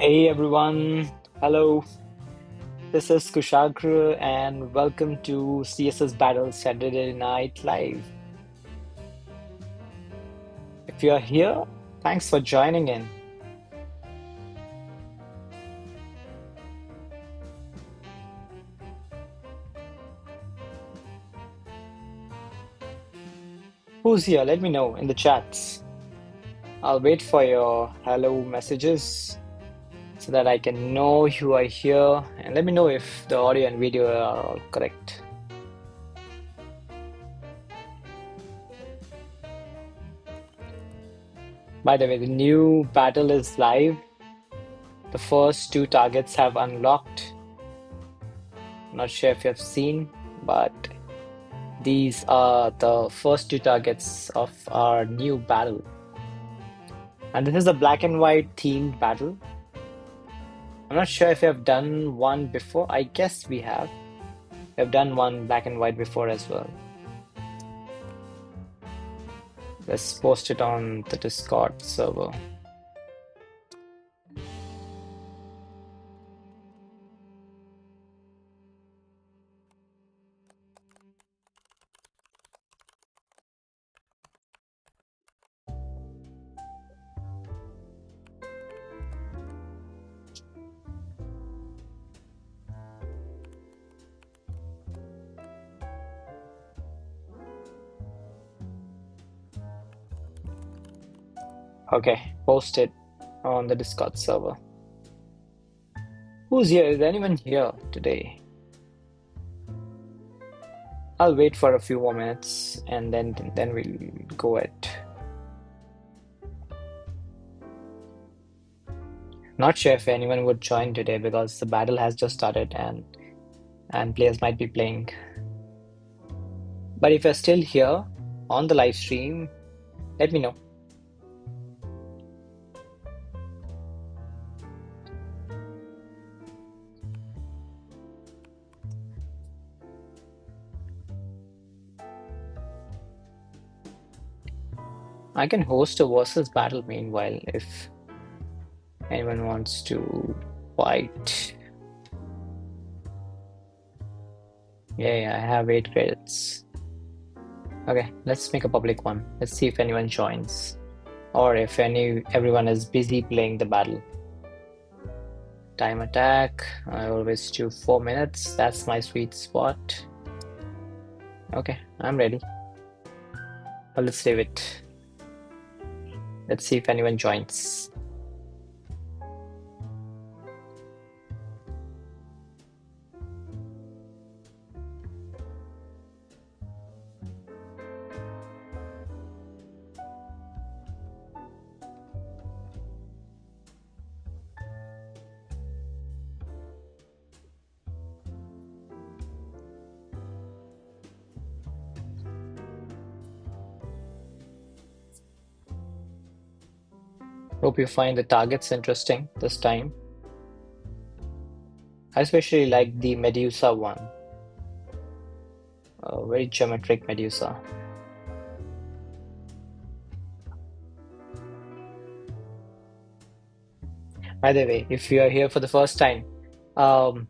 Hey everyone, hello. This is Kushagra and welcome to CSSBattle Saturday Night Live. If you're here, thanks for joining in. Who's here? Let me know in the chats. I'll wait for your hello messages so that I can know you are here and let me know if the audio and video are all correct. By the way, the new battle is live. The first two targets have unlocked. Not sure if you have seen, but these are the first two targets of our new battle. And this is a black and white themed battle. I'm not sure if we have done one before. I guess we have. We have done one black and white before as well. Let's post it on the Discord server. Okay, post it on the Discord server. Who's here? Is anyone here today? I'll wait for a few more minutes and then we'll go at. Not sure if anyone would join today because the battle has just started and players might be playing. But if you're still here on the live stream, let me know. I can host a versus battle meanwhile if anyone wants to fight. Yeah, I have 8 credits. Okay, let's make a public one. Let's see if anyone joins or if everyone is busy playing the battle. Time attack. I always do 4 minutes. That's my sweet spot. Okay, I'm ready. Well, let's save it. Let's see if anyone joins. Hope you find the targets interesting this time. I especially like the Medusa one. A very geometric Medusa. By the way, if you are here for the first time, on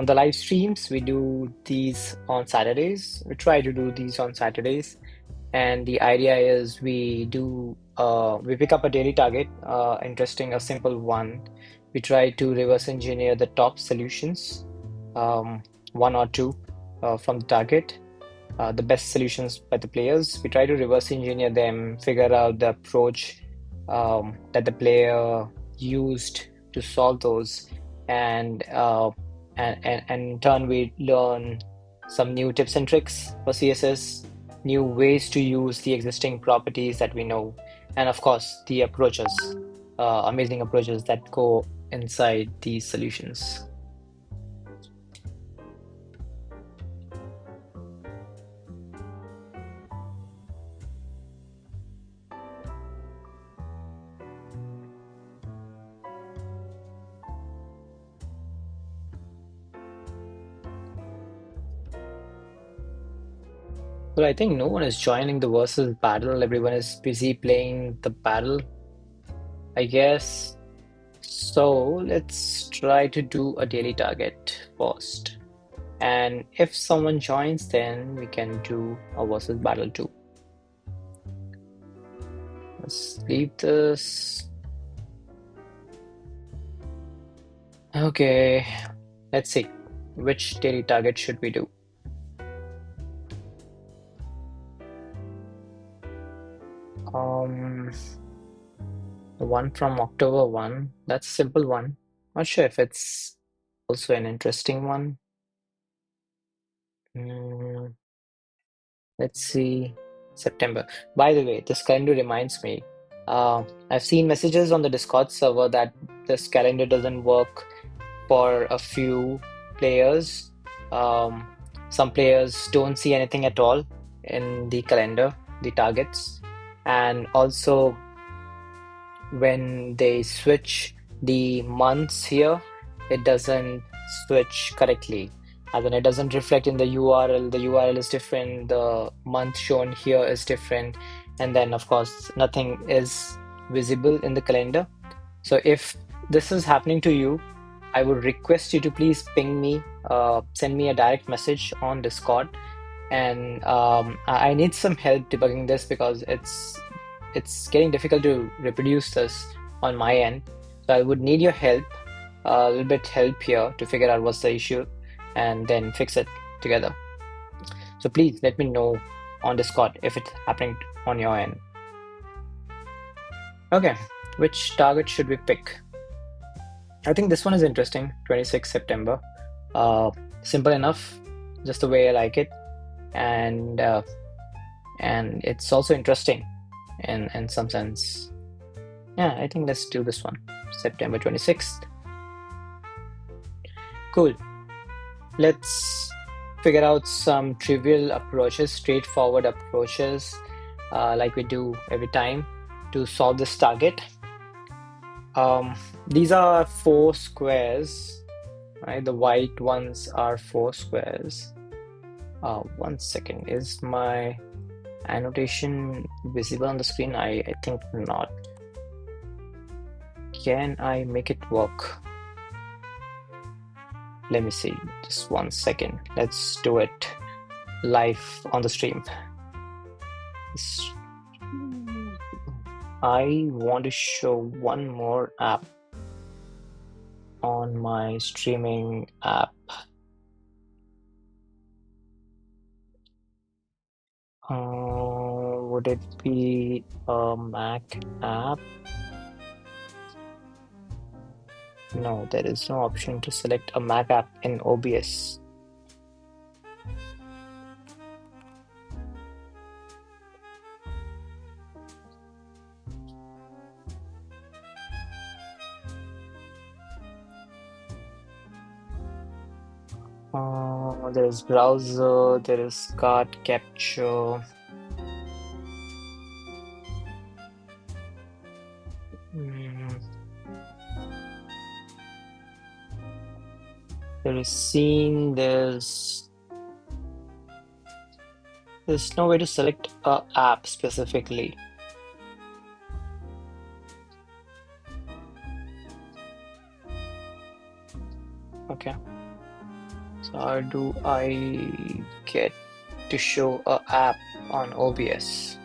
the live streams, we do these on Saturdays. We try to do these on Saturdays. And the idea is we pick up a daily target, interesting, a simple one. We try to reverse engineer the top solutions, um, one or two from the target, the best solutions by the players. We try to reverse engineer them, figure out the approach that the player used to solve those, and in turn we learn some new tips and tricks for CSS, new ways to use the existing properties that we know, and of course the approaches, amazing approaches that go inside these solutions. Well, I think no one is joining the versus battle. Everyone is busy playing the battle, I guess. So let's try to do a daily target first. And if someone joins, then we can do a versus battle too. Let's leave this. Okay, let's see. Which daily target should we do? Um, the one from October 1. That's a simple one. Not sure if it's also an interesting one. Mm, let's see. September. By the way, this calendar reminds me. I've seen messages on the Discord server that this calendar doesn't work for a few players. Um, some players don't see anything at all in the calendar, the targets, and also when they switch the months here, it doesn't switch correctly. As in, it doesn't reflect in the URL. The URL is different, the month shown here is different, and then, of course, nothing is visible in the calendar. So, if this is happening to you, I would request you to please ping me, send me a direct message on Discord, and I need some help debugging this because it's getting difficult to reproduce this on my end. So I would need your help, a little bit help here to figure out what's the issue and then fix it together. So please let me know on Discord if it's happening on your end. Okay, which target should we pick? I think this one is interesting, 26 September. Uh, Simple enough, just the way I like it, and it's also interesting in some sense. Yeah, I think let's do this one. September 26th. Cool. Let's figure out some trivial approaches, straightforward approaches, like we do every time to solve this target. These are 4 squares, right? The white ones are 4 squares. 1 second. Is my annotation visible on the screen? I think not. Can I make it work? Let me see. Just 1 second. Let's do it live on the stream. I want to show one more app on my streaming app. Would it be a Mac app? No, there is no option to select a Mac app in OBS. There is browser, there is card capture. There is scene, there's no way to select a app specifically. Okay. So how do I get to show a app on OBS?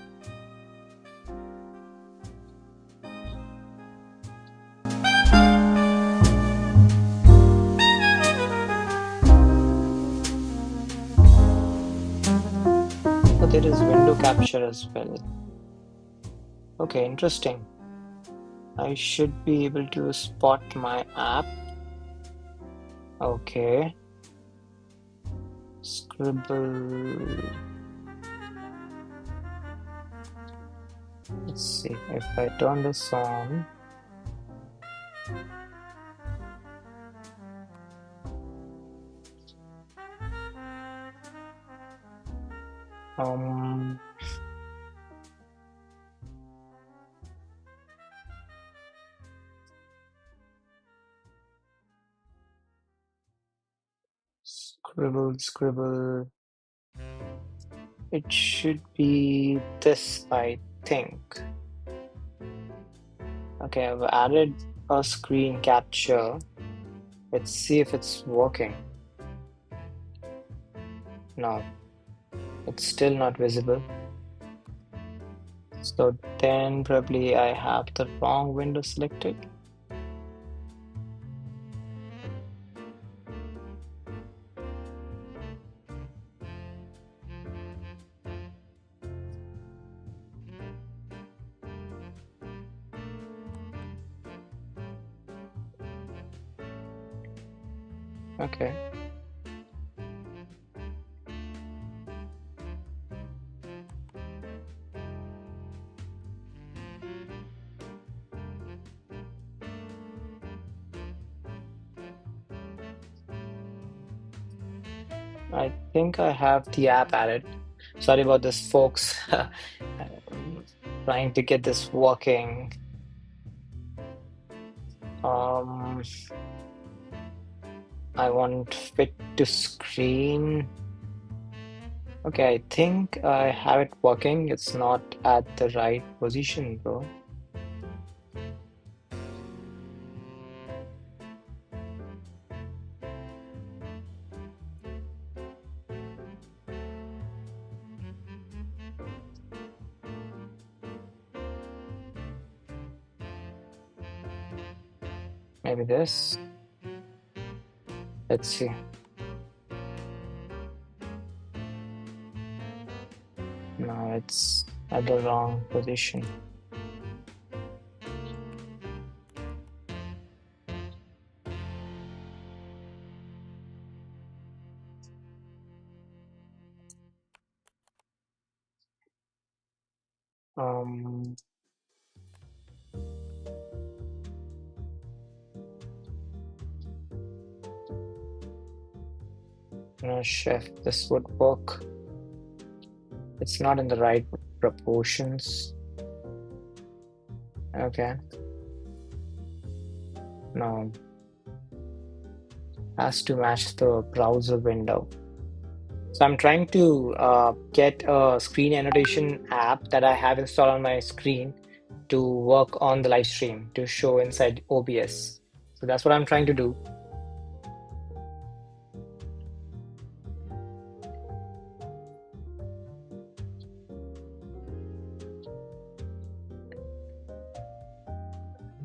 Oh, there is window capture as well. Okay, interesting. I should be able to spot my app. Okay. Scribble. Let's see if I turn this on. Scribble. It should be this, I think. Okay, I've added a screen capture. Let's see if it's working. No, it's still not visible. So then probably I have the wrong window selected. Okay. I think I have the app added. Sorry about this, folks. I'm trying to get this working. Um, I want fit to screen. Okay, I think I have it working. It's not at the right position though. Maybe this. Let's see. No, it's at the wrong position. Um, I'm not sure if this would work. It's not in the right proportions. Okay. No, has to match the browser window. So I'm trying to get a screen annotation app that I have installed on my screen to work on the live stream to show inside OBS. So that's what I'm trying to do.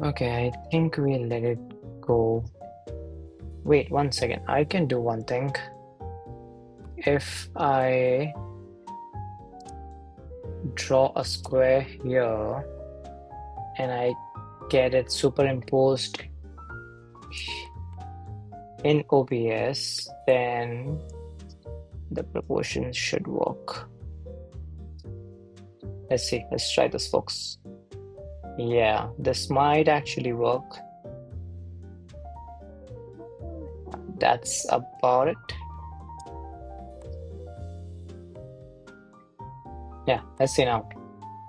Okay, I think we let it go. Wait 1 second. I can do one thing. If I draw a square here and I get it superimposed in OBS, then the proportions should work. Let's see, let's try this, folks. Yeah, this might actually work. That's about it. Yeah, let's see now.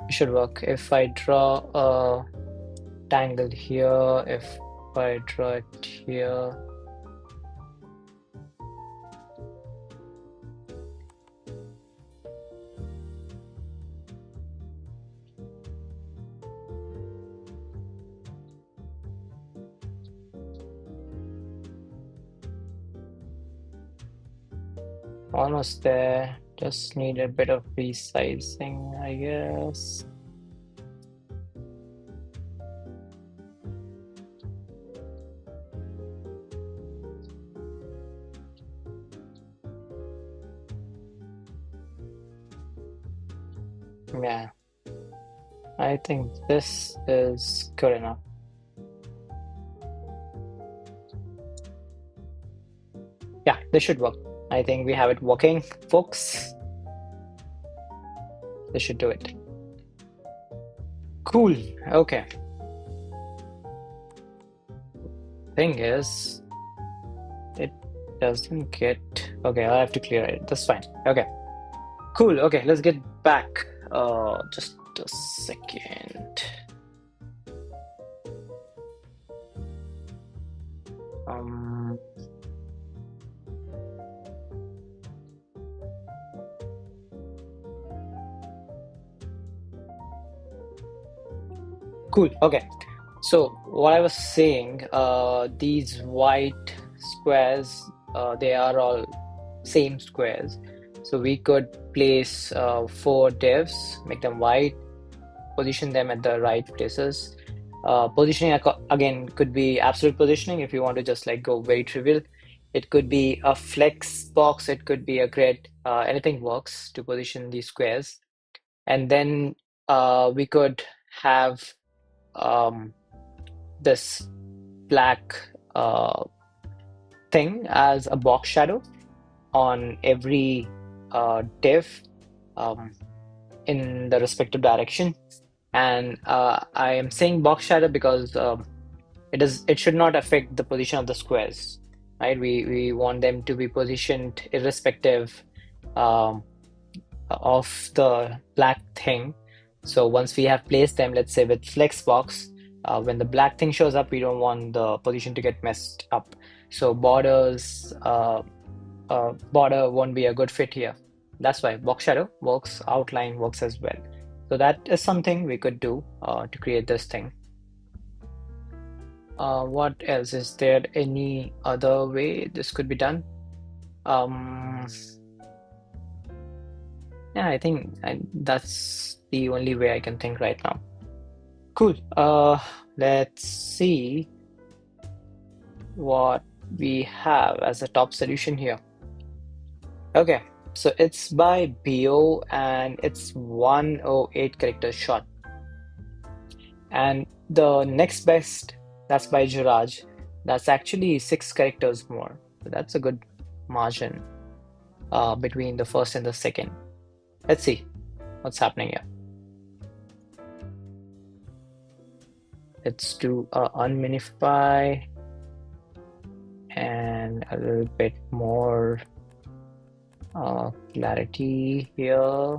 It should work. If I draw a triangle here, if I draw it here. Almost there. Just need a bit of resizing, I guess. Yeah, I think this is good enough. Yeah, this should work. I think we have it working, folks. This should do it. Cool. Okay. Thing is, it doesn't get. Okay, I have to clear it. That's fine. Okay. Cool. Okay, let's get back. Just a second. Um. Cool. Okay. So what I was saying, these white squares, they are all same squares. So we could place four divs, make them white, position them at the right places. Positioning again could be absolute positioning if you want to just like go very trivial. It could be a flex box, it could be a grid, anything works to position these squares. And then we could have um, this black thing as a box shadow on every div um, in the respective direction. And I am saying box shadow because it should not affect the position of the squares, right? We want them to be positioned irrespective um, of the black thing. So once we have placed them, let's say with Flexbox, when the black thing shows up, we don't want the position to get messed up. So border won't be a good fit here. That's why box shadow works, outline works as well. So that is something we could do to create this thing. What else? Is there any other way this could be done? Um, yeah, I think that's the only way I can think right now. Cool. Let's see what we have as a top solution here. Okay, so it's by BO and it's 108 characters short. And the next best, that's by Jiraj. That's actually 6 characters more. So that's a good margin between the first and the second. Let's see what's happening here. Let's do unminify and a little bit more clarity here.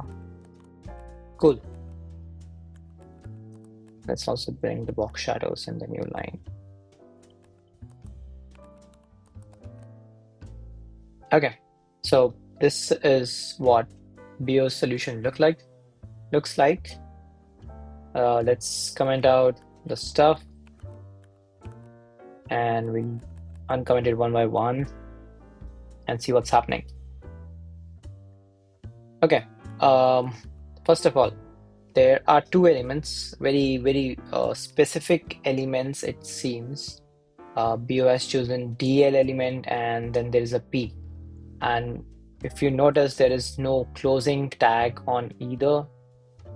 Cool. Let's also bring the box shadows in the new line. Okay, so this is what BO's solution looks like. Let's comment out the stuff and we uncomment it one by one and see what's happening. Okay, first of all, there are two elements, very specific elements it seems. BO has chosen DL element and then there is a P. And if you notice, there is no closing tag on either,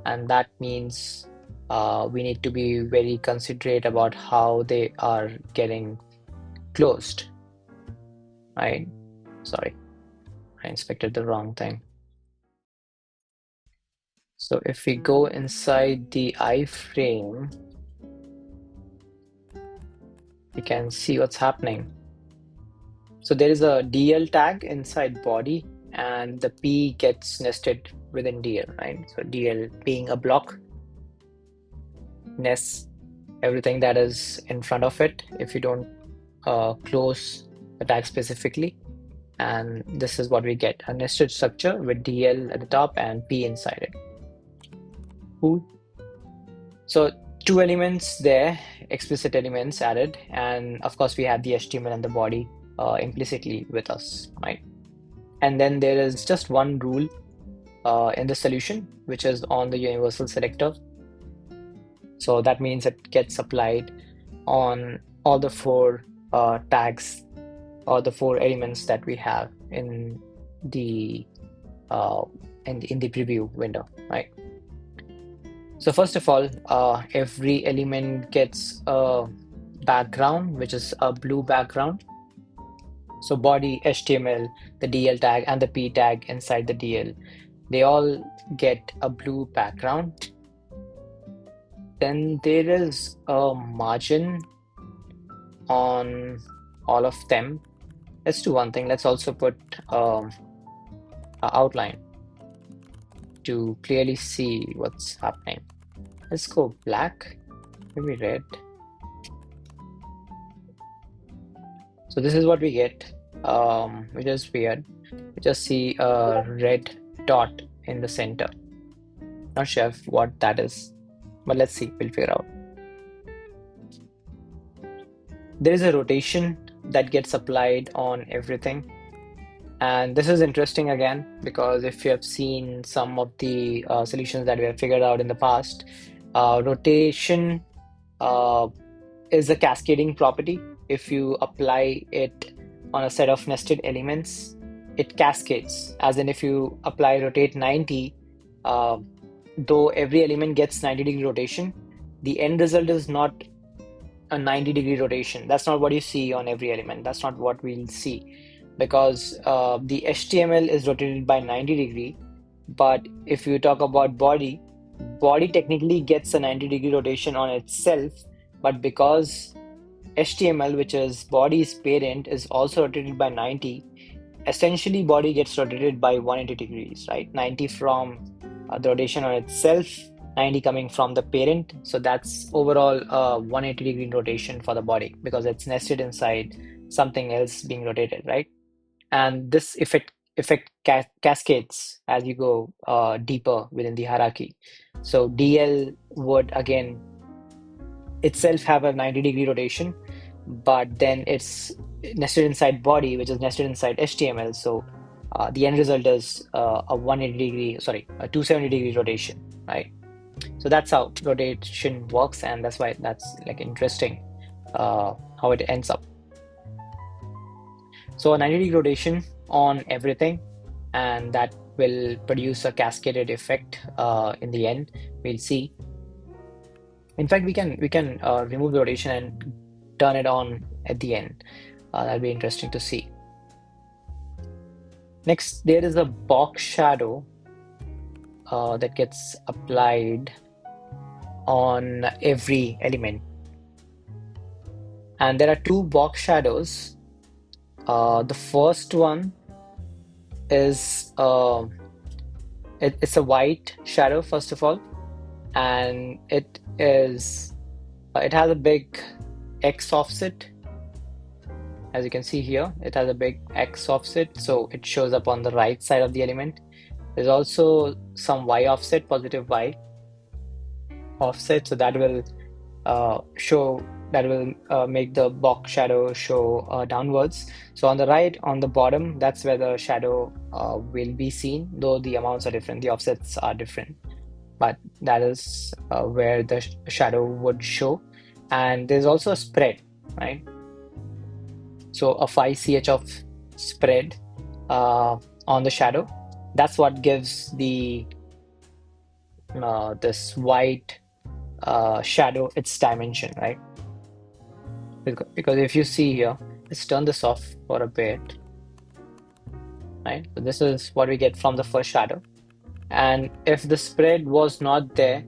and that means we need to be very considerate about how they are getting closed. Right? Sorry, I inspected the wrong thing. So if we go inside the iframe, we can see what's happening. So there is a DL tag inside body and the P gets nested within DL, right? So DL being a block nests everything that is in front of it if you don't close the tag specifically. And this is what we get, a nested structure with DL at the top and P inside it. Cool. So 2 elements there, explicit elements added, and of course we have the HTML and the body implicitly with us, right? And then there is just one rule in the solution, which is on the universal selector. So that means it gets applied on all the 4 tags or the 4 elements that we have in the preview window, right? So first of all, every element gets a background, which is a blue background. So body, HTML, the DL tag, and the P tag inside the DL, they all get a blue background. Then there is a margin on all of them. Let's do one thing. Let's also put an outline to clearly see what's happening. Let's go black, maybe red. So this is what we get, which is weird. We just see a red dot in the center. Not sure what that is, but let's see, we'll figure out. there is a rotation that gets applied on everything. And this is interesting again, because if you have seen some of the solutions that we have figured out in the past, rotation uh, is a cascading property. If you apply it on a set of nested elements, it cascades. As in, if you apply rotate 90, uh, though every element gets 90-degree rotation, the end result is not a 90-degree rotation. That's not what you see on every element. That's not what we'll see, because the HTML is rotated by 90 degree. But if you talk about body technically gets a 90-degree rotation on itself, but because HTML, which is body's parent, is also rotated by 90, essentially body gets rotated by 180 degrees, right? 90 from the rotation on itself, 90 coming from the parent. So that's overall 180-degree rotation for the body, because it's nested inside something else being rotated, right? And this effect cascades as you go deeper within the hierarchy. So DL would again itself have a 90-degree rotation, but then it's nested inside body, which is nested inside HTML. So the end result is a 180-degree, sorry, a 270-degree rotation, right? So that's how rotation works, and that's why that's like interesting how it ends up. So a 90-degree rotation on everything, and that will produce a cascaded effect in the end. We'll see. In fact, we can remove the rotation and turn it on at the end. That'll be interesting to see. Next, there is a box shadow that gets applied on every element. And there are two box shadows. The first one is it's a white shadow, first of all, and it has a big X offset. As you can see here, it has a big X offset, so it shows up on the right side of the element. There's also some Y offset, positive Y offset, so that will make the box shadow show downwards. So on the right, on the bottom, that's where the shadow will be seen, though the amounts are different, the offsets are different, but that is where the shadow would show. And there's also a spread, right? So a 5 ch of spread on the shadow. That's what gives the this white shadow its dimension, right? Because if you see here, let's turn this off for a bit, right? So this is what we get from the first shadow. And if the spread was not there,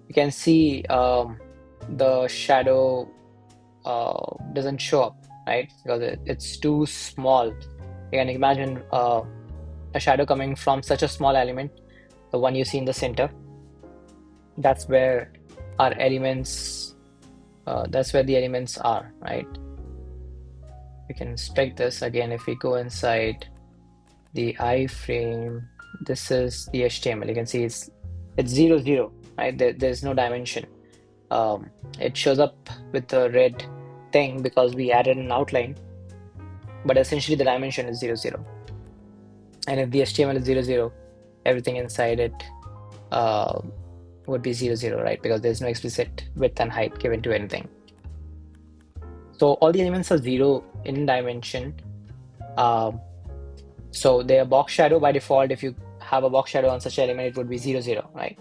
you can see the shadow doesn't show up, right? Because it's too small. You can imagine a shadow coming from such a small element, the one you see in the center. That's where our elements, that's where the elements are, right? We can inspect this again. If we go inside the iframe, this is the HTML. You can see it's 0, 0, right? There's no dimension. It shows up with the red thing because we added an outline, but essentially the dimension is 0, 0. And if the HTML is 0, 0, everything inside it would be 0, 0, right? Because there's no explicit width and height given to anything. So all the elements are 0 in dimension. So their box shadow by default, if you have a box shadow on such an element, it would be 0, 0, right?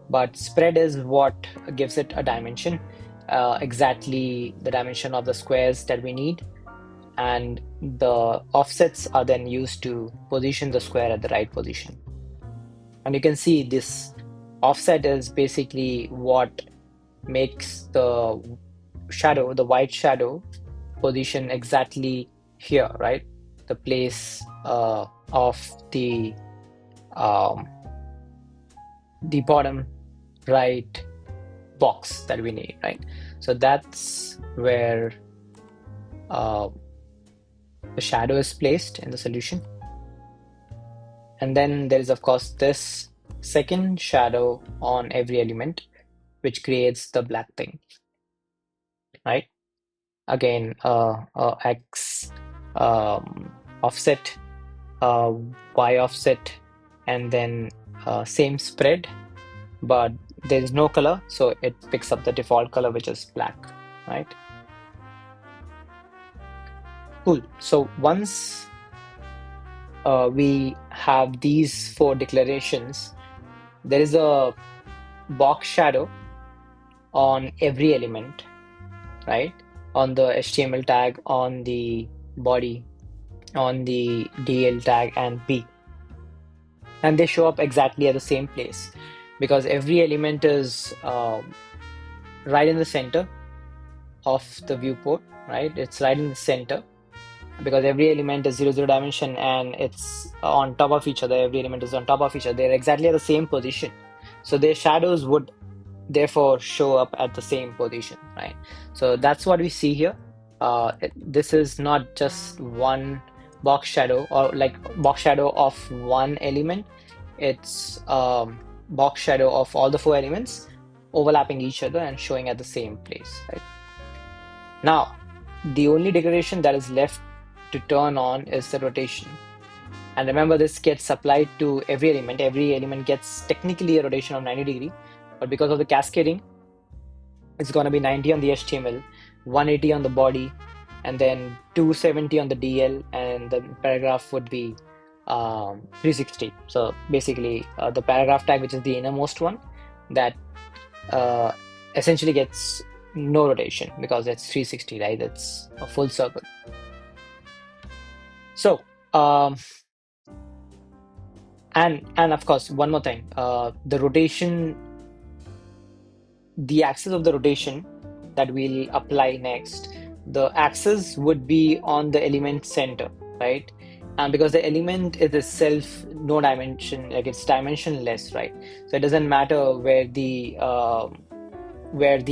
But spread is what gives it a dimension, exactly the dimension of the squares that we need. And the offsets are then used to position the square at the right position. And you can see this offset is basically what makes the shadow, the white shadow, position exactly here, right? The place of the bottom right box that we need, right? So that's where the shadow is placed in the solution. And then there is, of course, this second shadow on every element, which creates the black thing, right? again X offset, uh, Y offset, and then same spread, but there is no color, so it picks up the default color, which is black, right? Cool. So once we have these four declarations, there is a box shadow on every element, right? On the HTML tag, on the body, on the DL tag, and P. And they show up exactly at the same place because every element is right in the center of the viewport, right? It's right in the center because every element is 0, 0 dimension and it's on top of each other. Every element is on top of each other. They're exactly at the same position. So their shadows would therefore show up at the same position, right? So that's what we see here. This is not just one box shadow or like box shadow of one element. It's box shadow of all the four elements overlapping each other and showing at the same place, right? Now, the only declaration that is left to turn on is the rotation. And remember, this gets applied to every element. Every element gets technically a rotation of 90 degree, but because of the cascading, it's going to be 90 on the HTML, 180 on the body, and then 270 on the DL, and the paragraph would be 360. So basically, the paragraph tag, which is the innermost one, that uh, essentially gets no rotation because it's 360, right? It's a full circle. So, and of course, one more thing, the rotation, the axis of the rotation that we'll apply next, the axis would be on the element center, right? And because the element is itself no dimension, like it's dimensionless, right? So it doesn't matter where the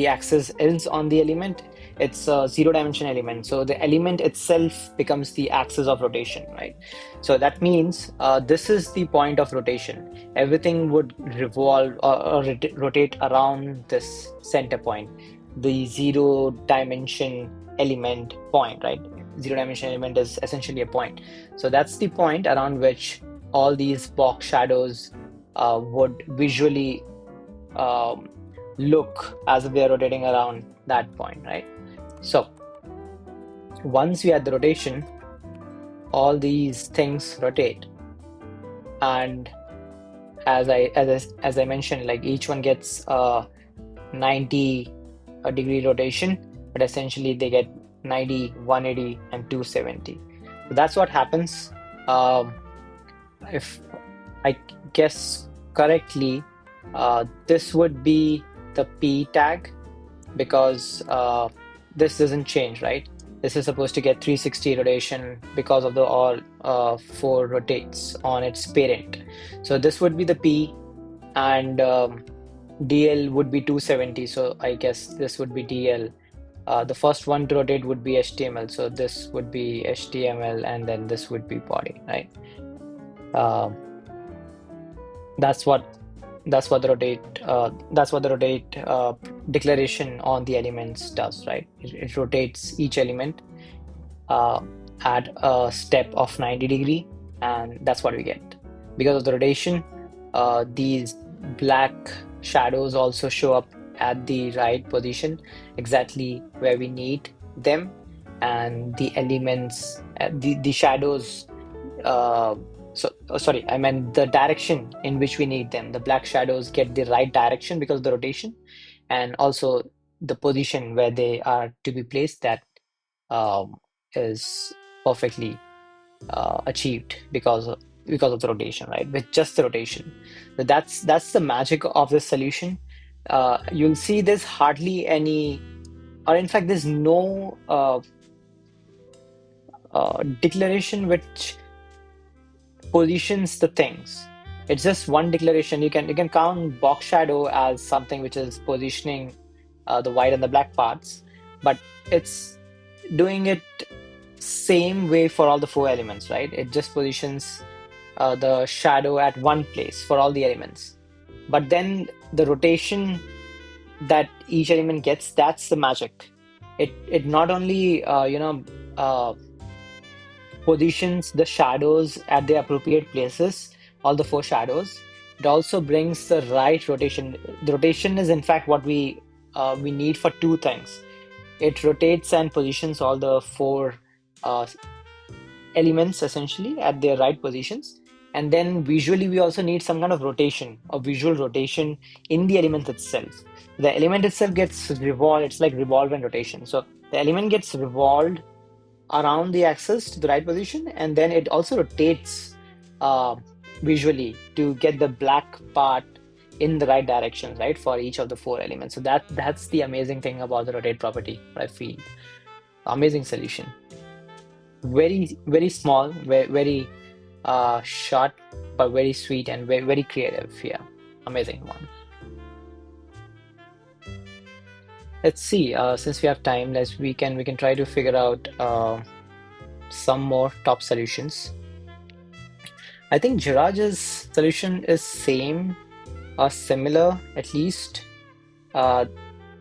axis is on the element, it's a zero dimension element. So the element itself becomes the axis of rotation, right? So that means this is the point of rotation. Everything would revolve or rotate around this center point, the zero dimension element point, right? Zero dimension element is essentially a point. So that's the point around which all these box shadows would visually um, look as if they are rotating around that point, right? So once we add the rotation, all these things rotate, and as I mentioned, like each one gets a 90 degree rotation, but essentially they get 90, 180, and 270. So that's what happens. Um, if I guess correctly, this would be the P tag because this doesn't change, right? This is supposed to get 360 rotation because of the all four rotates on its parent. So this would be the P, and DL would be 270. So I guess this would be DL. The first one to rotate would be HTML. So this would be HTML, and then this would be body, right? Um, that's what that's what the rotate declaration on the elements does, right? It rotates each element uh, at a step of 90 degree, and that's what we get. Because of the rotation, these black shadows also show up at the right position, exactly where we need them, and the elements, the shadows uh, sorry, I meant the direction in which we need them. The black shadows get the right direction because of the rotation, and also the position where they are to be placed, that um, is perfectly achieved because of the rotation, right? With just the rotation. So that's the magic of this solution. You'll see there's hardly any, or in fact, there's no declaration which positions the things. It's just one declaration. You can count box shadow as something which is positioning the white and the black parts, but it's doing it same way for all the four elements, right? It just positions the shadow at one place for all the elements. But then the rotation that each element gets, that's the magic. It not only positions the shadows at the appropriate places, all the four shadows. It also brings the right rotation. The rotation is in fact what we need for two things. It rotates and positions all the four uh, elements essentially at their right positions. And then visually, we also need some kind of rotation, a visual rotation in the element itself. The element itself gets revolved, it's like revolve and rotation. So the element gets revolved around the axis to the right position, and then it also rotates uh, visually to get the black part in the right direction, right, for each of the four elements. So that's the amazing thing about the rotate property, what I feel. Amazing solution. Very, very small, very short, but very sweet and very, very creative. Yeah, amazing one. Let's see. Since we have time, we can try to figure out some more top solutions. I think Jiraj's solution is same or similar at least. Uh,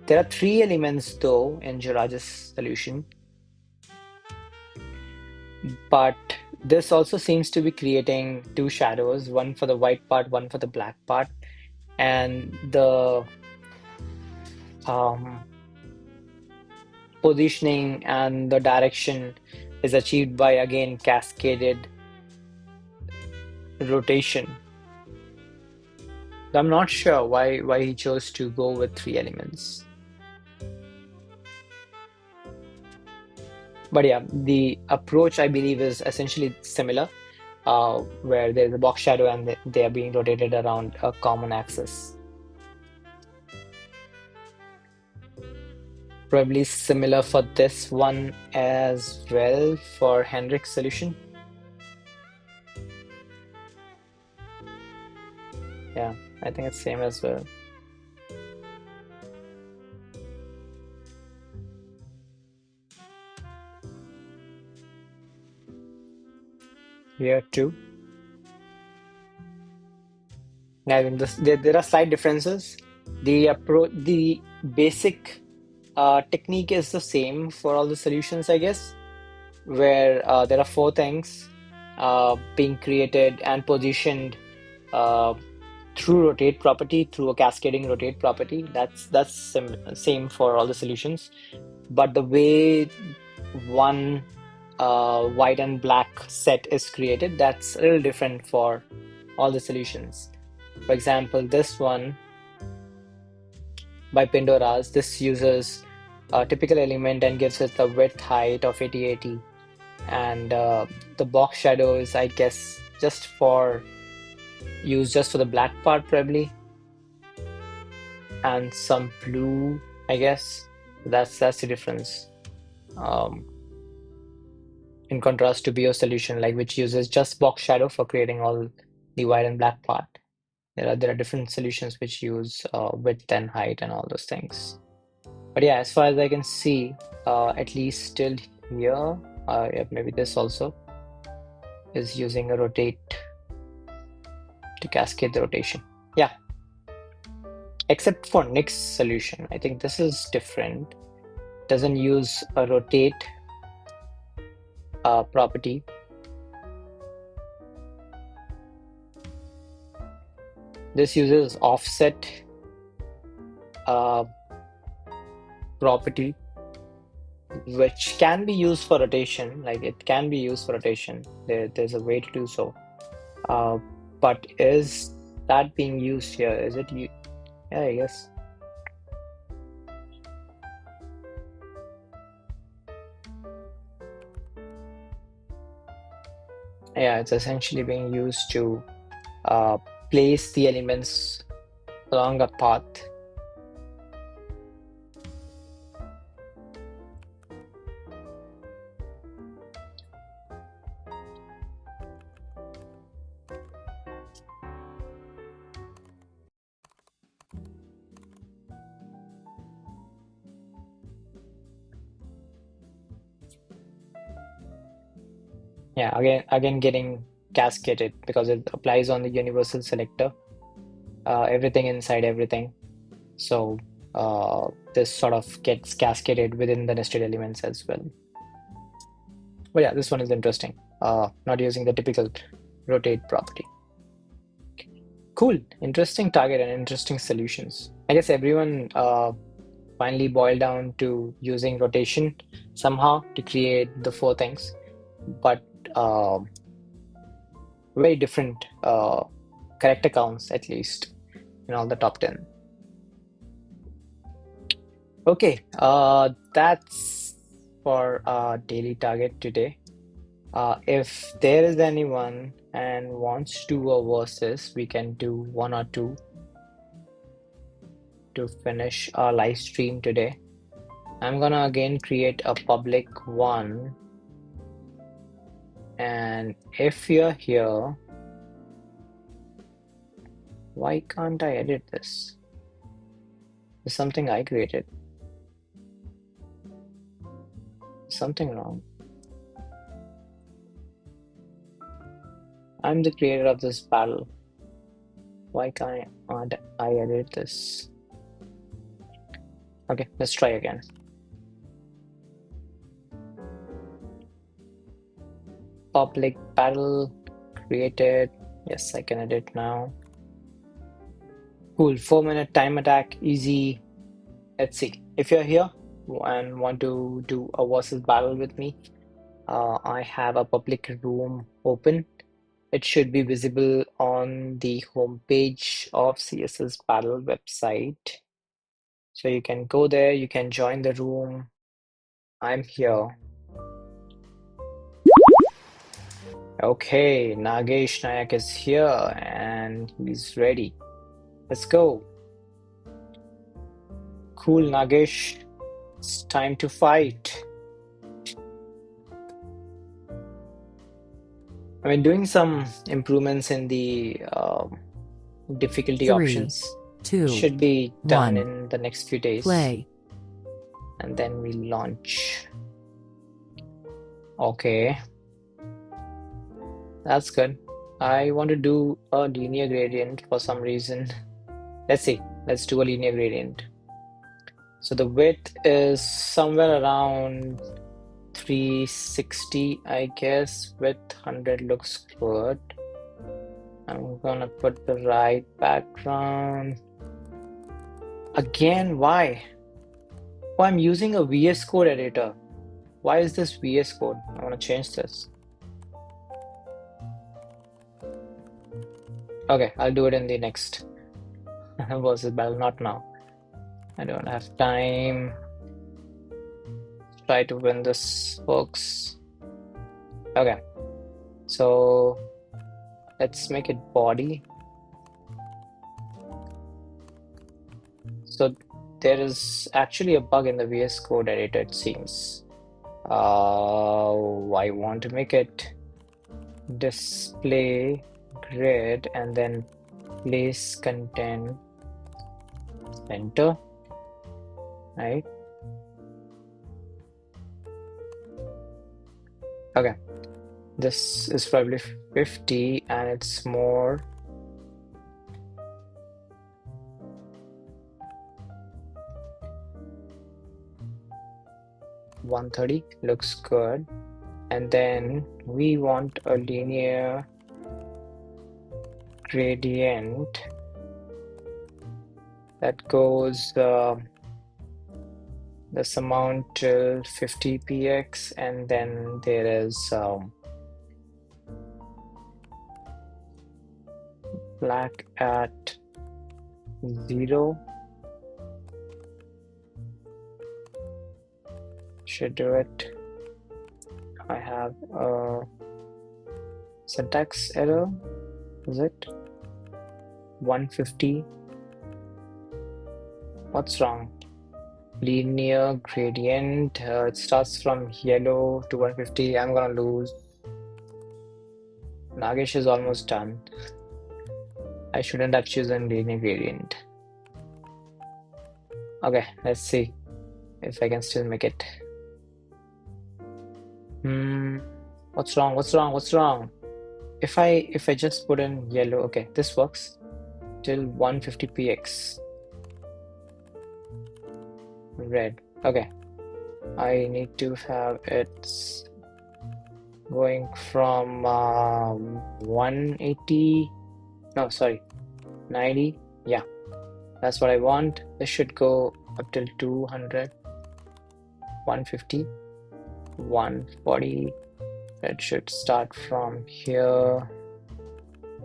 there are three elements though in Jiraj's solution, but this also seems to be creating two shadows, one for the white part, one for the black part, and the um, positioning and the direction is achieved by again cascaded rotation. I'm not sure why he chose to go with three elements. But yeah, the approach I believe is essentially similar, where there's a box shadow and they are being rotated around a common axis. Probably similar for this one as well for Hendrik's solution. Yeah, I think it's same as well. Here too. I mean, there are slight differences. The basic technique is the same for all the solutions, I guess, where there are four things being created and positioned uh, through rotate property, through a cascading rotate property. That's same for all the solutions. But the way one white and black set is created, that's a little different for all the solutions. For example, this one by Pindoras, this uses a typical element and gives it the width height of 8080. And the box shadow is, I guess, just for the black part probably, and some blue, I guess. That's the difference. Um, in contrast to Bio solution, like which uses just box shadow for creating all the white and black part. There are different solutions which use width and height and all those things. But yeah, as far as I can see, at least still here, yeah, maybe this also is using a rotate to cascade the rotation. Yeah, except for Nick's solution. I think this is different. Doesn't use a rotate property. This uses offset uh, property, which can be used for rotation. Like it can be used for rotation. There's a way to do so. Uh, but is that being used here? Is it? Yeah, I guess. Yeah, it's essentially being used to uh, place the elements along a path. Yeah, again getting cascaded because it applies on the universal selector, everything inside everything. So this sort of gets cascaded within the nested elements as well. But yeah, this one is interesting. Not using the typical rotate property. Cool, interesting target and interesting solutions. I guess everyone finally boiled down to using rotation somehow to create the four things, but very different character counts, at least in all the top 10. Okay, that's for our daily target today. If there is anyone and wants to do a versus, we can do one or two to finish our live stream today. I'm gonna again create a public one, and if you're here, why can't I edit this? There's something I created. Something wrong. I'm the creator of this battle. Why can't I edit this? Okay, let's try again. Public battle created. Yes, I can edit now. Cool, 4-minute time attack, easy. Let's see. If you're here and want to do a versus battle with me, I have a public room open. It should be visible on the homepage of CSSBattle website. So you can go there, you can join the room. I'm here. Okay, Nagesh Nayak is here and he's ready. Let's go. Cool, Nagesh. It's time to fight. I mean, doing some improvements in the difficulty 3, options 2, should be done 1. in the next few days. Play. And then we launch. Okay. That's good. I want to do a linear gradient for some reason. Let's see. Let's do a linear gradient. So the width is somewhere around 360, I guess. Width 100 looks good. I'm gonna put the right background. Again, why? Oh, I'm using a VS Code editor. Why is this VS Code? I want to change this. Okay, I'll do it in the next versus battle, not now. I don't have time. Try to win this, folks. Okay, so let's make it body. So there is actually a bug in the VS Code editor, it seems. I want to make it display grid and then place content center, right? Okay, this is probably 50 and it's more. $130 looks good. And then we want a linear gradient that goes this amount till 50px, and then there is black at 0. Should do it. I have a syntax error. Is it 150? What's wrong? Linear gradient. It starts from yellow to 150. I'm gonna lose. Nagesh is almost done. I shouldn't have chosen linear gradient. Okay, let's see if I can still make it. What's wrong? What's wrong? What's wrong? If I just put in yellow, okay, this works till 150px. red. Okay, I need to have it going from 180. No, sorry, 90. Yeah, that's what I want. This should go up till 200, 150, 140. It should start from here.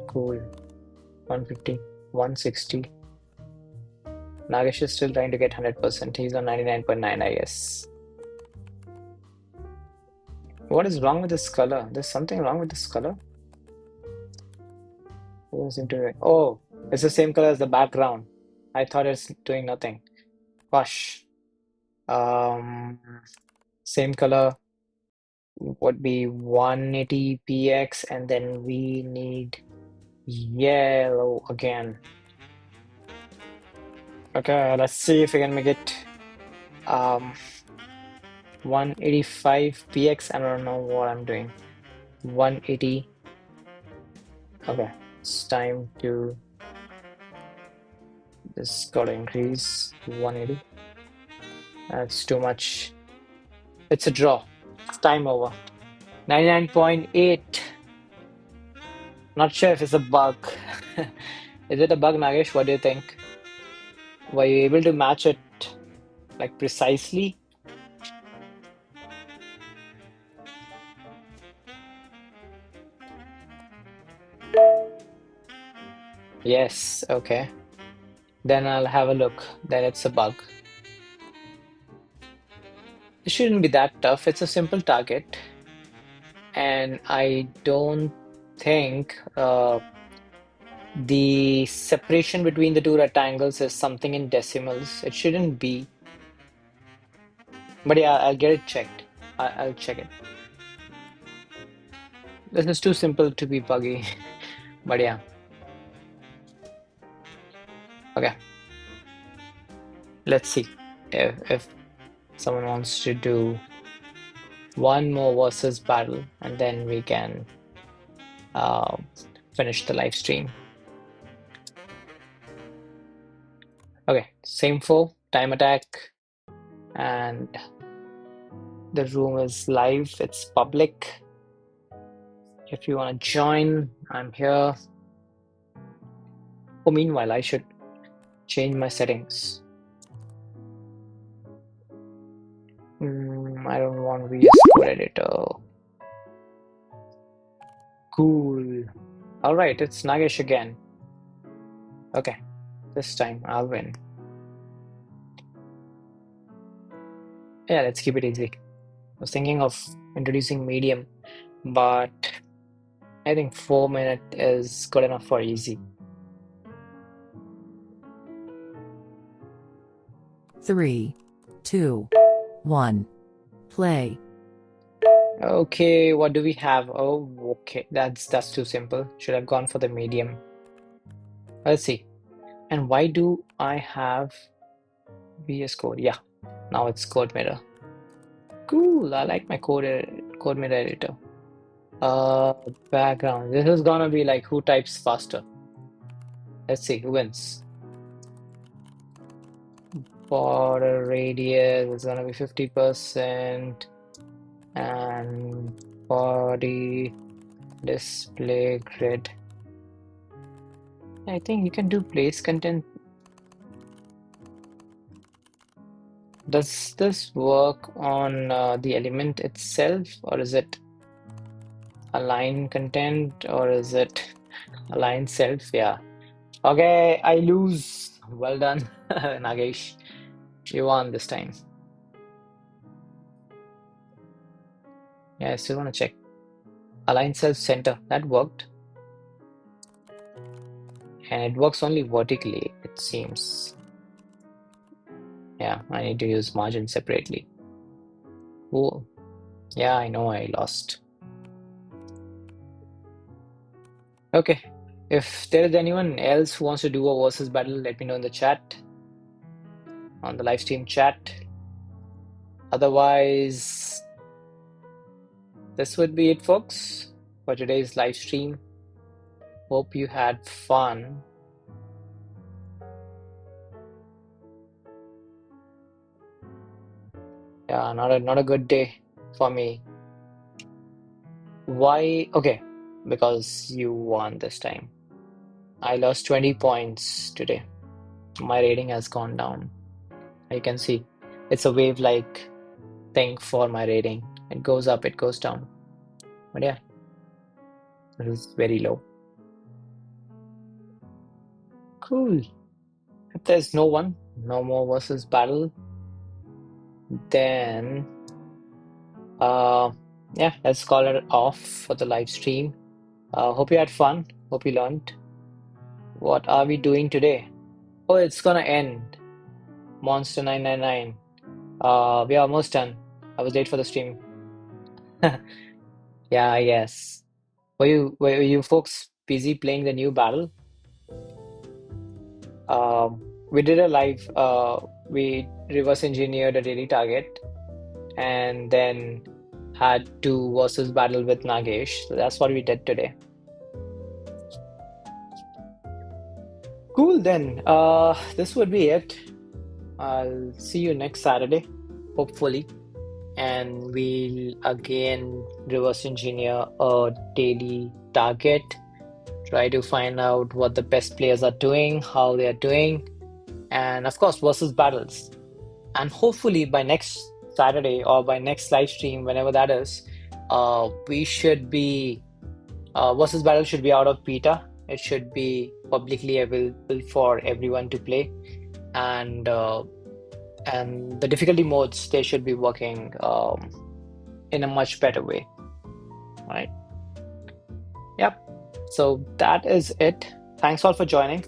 Cool. 150, 160. Nagesh is still trying to get 100%. He's on 99.9, I guess. What is wrong with this color? There's something wrong with this color. Doesn't seem to. Oh, it's the same color as the background. I thought it's doing nothing. Gosh. Um, Same color would be 180 px, and then we need yellow again. Okay, let's see if we can make it 185 px. I don't know what I'm doing. 180. Okay, it's time to this gotta increase to 180. That's too much. It's a draw. It's time over. 99.8. Not sure if it's a bug. Is it a bug, Nagesh? What do you think? Were you able to match it like precisely? Yes, okay. Then I'll have a look. Then it's a bug. It shouldn't be that tough. It's a simple target. And I don't think the separation between the two rectangles is something in decimals. It shouldn't be. But yeah, I'll get it checked. I'll check it. This is too simple to be buggy. But yeah, okay. Let's see if someone wants to do one more versus battle, and then we can uh, finish the live stream. Okay, same four, time attack, and the room is live. It's public. If you want to join, I'm here. Oh, meanwhile, I should change my settings. I don't want VS Code editor. Cool. All right, it's Nagesh again. Okay, this time I'll win. Yeah, let's keep it easy. I was thinking of introducing medium, but I think 4 minutes is good enough for easy. 3, 2, 1, play. Okay, what do we have? Oh, okay, that's too simple. Should have gone for the medium. Let's see. And why do I have VS Code? Yeah, now it's Code Mirror. Cool, I like my Code Mirror editor. Uh, Background. This is gonna be like who types faster. Let's see who wins. Border radius is gonna be 50%, and body display grid. I think you can do place content. Does this work on the element itself, or is it align content, or is it align self? Yeah. Okay, I lose. Well done, Nagesh. You won this time. Yeah, I still want to check. Align self center. That worked. And it works only vertically, it seems. Yeah, I need to use margin separately. Oh, yeah, I know I lost. Okay, if there is anyone else who wants to do a versus battle, let me know in the chat, on the live stream chat. Otherwise, this would be it, folks, for today's live stream. Hope you had fun. Yeah, not a good day for me. Why? Okay, because you won this time. I lost 20 points today. My rating has gone down. You can see it's a wave-like thing for my rating. It goes up, it goes down. But yeah, this is very low. Cool. If there's no more versus battle, then uh yeah, let's call it off for the live stream. Hope you had fun. Hope you learned. What are we doing today? Oh, it's gonna end. Monster 999. We are almost done. I was late for the stream. Yeah, I guess. Were you folks busy playing the new battle? We did a live we reverse engineered a daily target and then had to versus battle with Nagesh. So that's what we did today. Cool then. This would be it. I'll see you next Saturday, hopefully. And we'll again reverse engineer a daily target, try to find out what the best players are doing, how they are doing, and of course, versus battles. And hopefully by next Saturday or by next live stream, whenever that is, we should be versus battle should be out of beta. It should be publicly available for everyone to play, and and the difficulty modes they should be working in a much better way, right? Yep. So that is it. Thanks all for joining.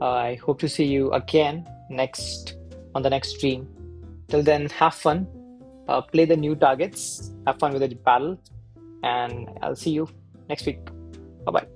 I hope to see you again next on the next stream. Till then, have fun. Play the new targets. Have fun with the battle, and I'll see you next week. Bye bye.